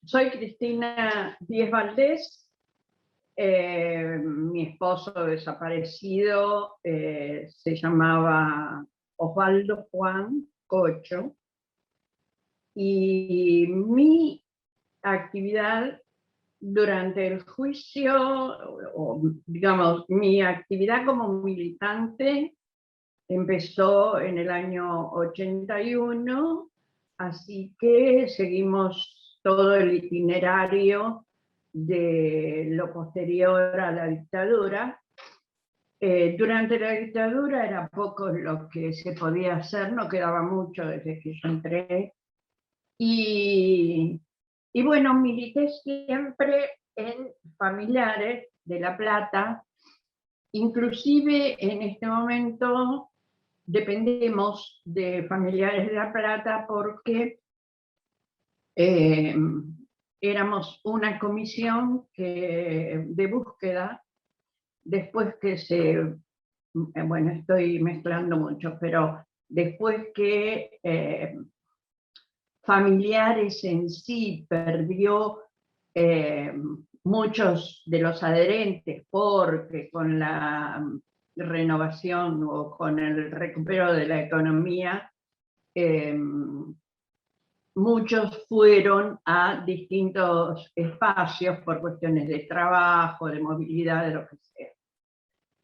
Soy Cristina Díez Valdés, mi esposo desaparecido se llamaba Osvaldo Juan Cocho, y mi actividad durante el juicio, o digamos, mi actividad como militante empezó en el año 81, así que seguimos todo el itinerario de lo posterior a la dictadura. Durante la dictadura era poco lo que se podía hacer, no quedaba mucho desde que yo entré. Y bueno, milité siempre en Familiares de La Plata, inclusive en este momento dependemos de Familiares de La Plata porque éramos una comisión de búsqueda, después que bueno, estoy mezclando mucho, pero después que Familiares en sí perdió muchos de los adherentes, porque con la renovación o con el recupero de la economía, muchos fueron a distintos espacios por cuestiones de trabajo, de movilidad, de lo que sea.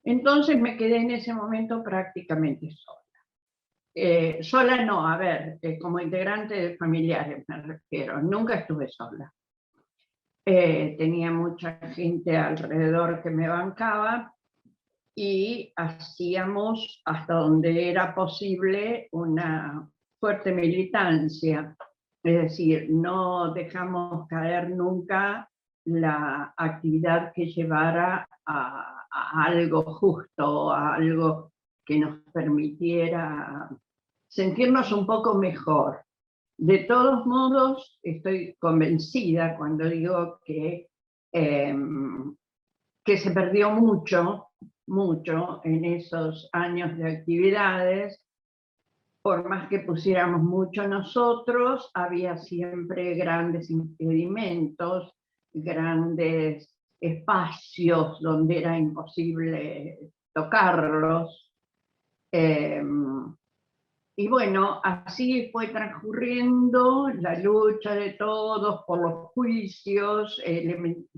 Entonces me quedé en ese momento prácticamente sola. Sola no, a ver, como integrante de Familiares me refiero, nunca estuve sola. Tenía mucha gente alrededor que me bancaba y hacíamos hasta donde era posible una fuerte militancia. Es decir, no dejamos caer nunca la actividad que llevara a algo justo, a algo que nos permitiera sentirnos un poco mejor. De todos modos, estoy convencida cuando digo que se perdió mucho en esos años de actividades. Por más que pusiéramos mucho nosotros, había siempre grandes impedimentos, grandes espacios donde era imposible tocarlos. Y bueno, así fue transcurriendo la lucha de todos por los juicios,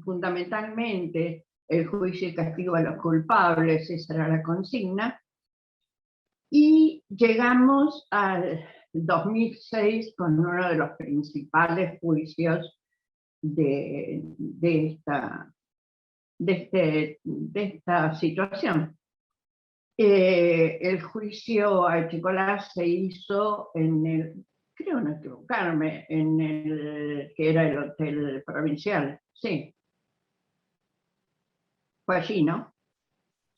fundamentalmente el juicio y castigo a los culpables, esa era la consigna. Y llegamos al 2006 con uno de los principales juicios de esta situación. El juicio a Echecolás se hizo en el, creo no equivocarme, en el que era el Hotel Provincial, sí. Fue allí, ¿no?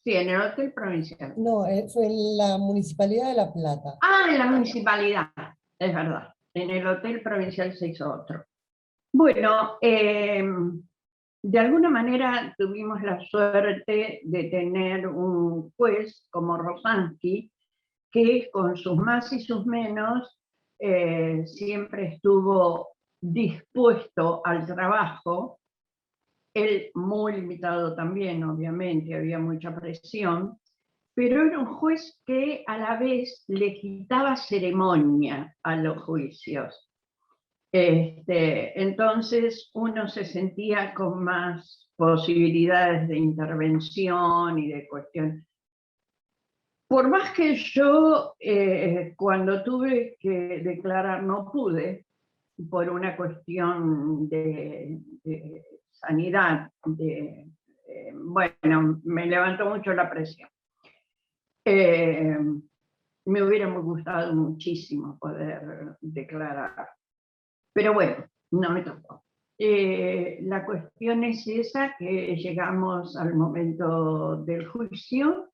Sí, en el Hotel Provincial. No, fue en la Municipalidad de La Plata. Ah, en la municipalidad, es verdad. En el Hotel Provincial se hizo otro. Bueno, de alguna manera tuvimos la suerte de tener un juez como Rosansky, que con sus más y sus menos siempre estuvo dispuesto al trabajo. Él muy limitado también, obviamente, había mucha presión, pero era un juez que a la vez le quitaba ceremonia a los juicios. Entonces uno se sentía con más posibilidades de intervención y de cuestión. Por más que yo, cuando tuve que declarar, no pude, por una cuestión de sanidad, bueno, me levantó mucho la presión. Me hubiera gustado muchísimo poder declarar, pero bueno, no me tocó. La cuestión es esa, que llegamos al momento del juicio.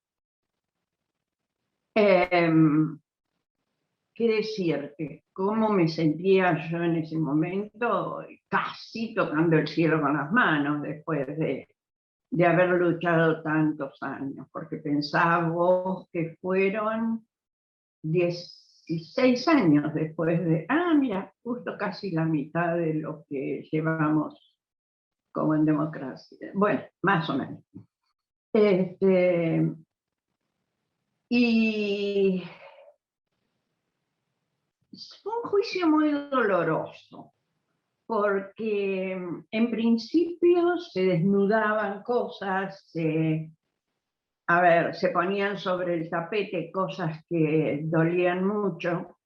¿Qué decirte? ¿Cómo me sentía yo en ese momento? Casi tocando el cielo con las manos después de haber luchado tantos años, porque pensábamos que fueron 10 16 años después de, mira, justo casi la mitad de lo que llevamos como en democracia. Bueno, más o menos. Y fue un juicio muy doloroso, porque en principio se desnudaban cosas, se ponían sobre el tapete cosas que dolían mucho,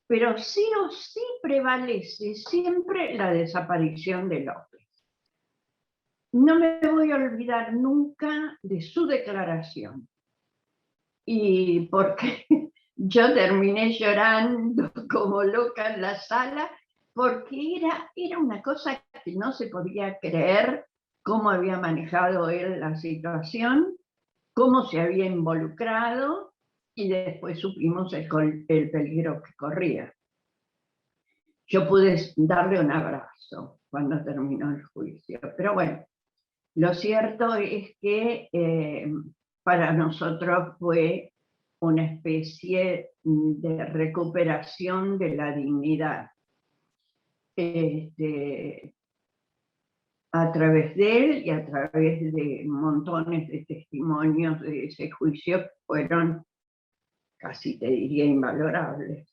pero sí o sí prevalece siempre la desaparición de López. No me voy a olvidar nunca de su declaración, y porque yo terminé llorando como loca en la sala, porque era una cosa que no se podía creer cómo había manejado él la situación, cómo se había involucrado, y después supimos el peligro que corría. Yo pude darle un abrazo cuando terminó el juicio, pero bueno, lo cierto es que para nosotros fue una especie de recuperación de la dignidad. A través de él y a través de montones de testimonios de ese juicio que fueron, casi te diría, invalorables.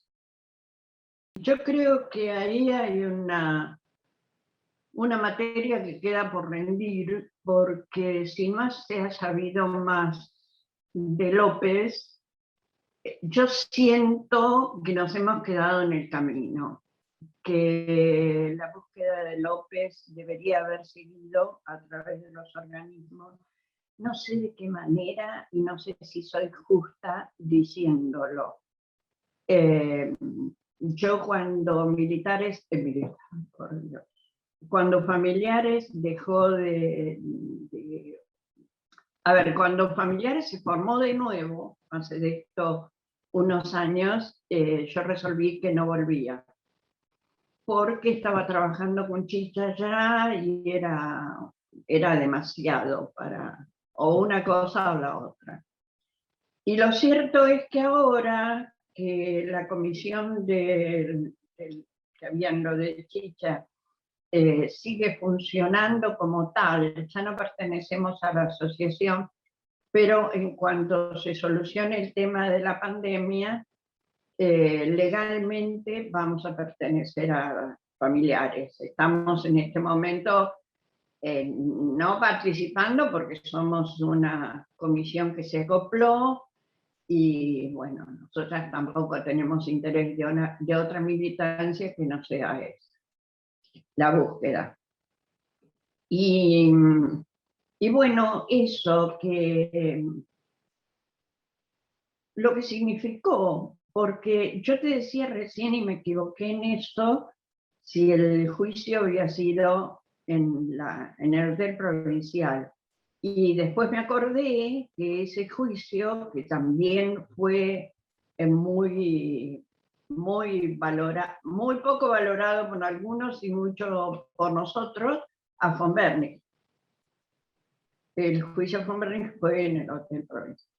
Yo creo que ahí hay una materia que queda por rendir, porque si no se ha sabido más de López, yo siento que nos hemos quedado en el camino, que la búsqueda de López debería haber seguido a través de los organismos. No sé de qué manera y no sé si soy justa diciéndolo. Yo cuando cuando Familiares dejó cuando Familiares se formó de nuevo, hace de esto unos años, yo resolví que no volvía, porque estaba trabajando con Chicha ya y era demasiado para o una cosa o la otra. Y lo cierto es que ahora que la comisión que habían lo de Chicha sigue funcionando como tal, ya no pertenecemos a la asociación, pero en cuanto se solucione el tema de la pandemia, legalmente vamos a pertenecer a Familiares. Estamos en este momento no participando porque somos una comisión que se acopló y bueno, nosotras tampoco tenemos interés de otra militancia que no sea esa, la búsqueda. Y bueno, eso que lo que significó, porque yo te decía recién y me equivoqué en eso, si el juicio había sido en el hotel provincial. Y después me acordé que ese juicio, que también fue muy poco valorado por algunos y mucho por nosotros, a von Bernig. El juicio a von Bernig fue en el hotel provincial.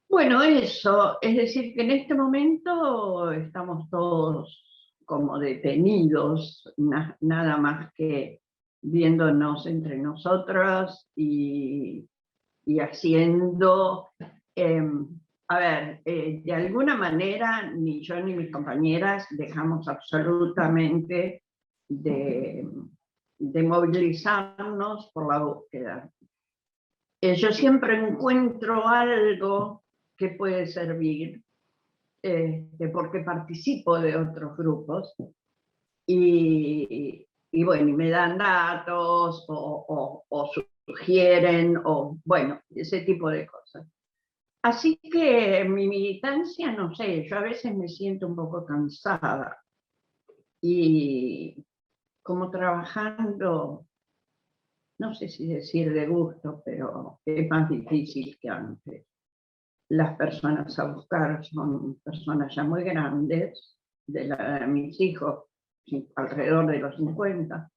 Bueno, eso, es decir, que en este momento estamos todos como detenidos, nada más que viéndonos entre nosotros y haciendo, de alguna manera ni yo ni mis compañeras dejamos absolutamente de movilizarnos por la búsqueda. Yo siempre encuentro algo que puede servir, porque participo de otros grupos y bueno, y me dan datos o sugieren, o bueno, ese tipo de cosas. Así que mi militancia, no sé, yo a veces me siento un poco cansada y como trabajando, no sé si decir de gusto, pero es más difícil que antes. Las personas a buscar son personas ya muy grandes, de mis hijos, alrededor de los 50,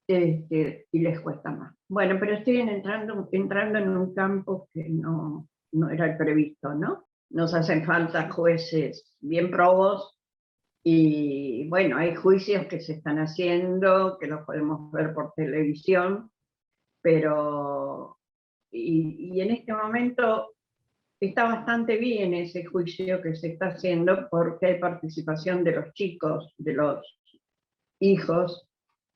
y les cuesta más. Bueno, pero estoy entrando en un campo que no era el previsto, ¿no? nos hacen falta jueces bien probos y bueno, hay juicios que se están haciendo, que los podemos ver por televisión, pero y en este momento está bastante bien ese juicio que se está haciendo porque hay participación de los chicos, de los hijos,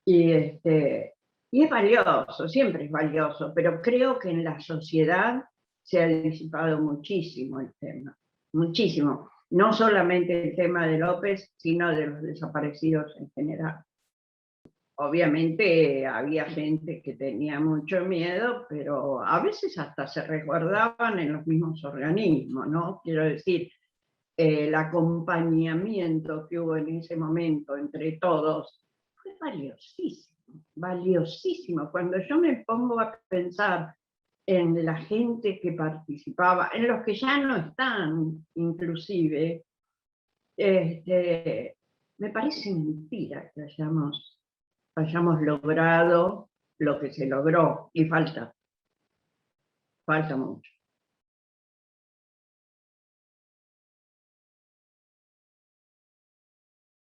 y es valioso, siempre es valioso, pero creo que en la sociedad se ha disipado muchísimo el tema, muchísimo. No solamente el tema de López, sino de los desaparecidos en general. Obviamente había gente que tenía mucho miedo, pero a veces hasta se resguardaban en los mismos organismos, ¿no? Quiero decir, el acompañamiento que hubo en ese momento entre todos fue valiosísimo, valiosísimo. Cuando yo me pongo a pensar en la gente que participaba, en los que ya no están inclusive, me parece mentira que hayamos logrado lo que se logró, y falta mucho.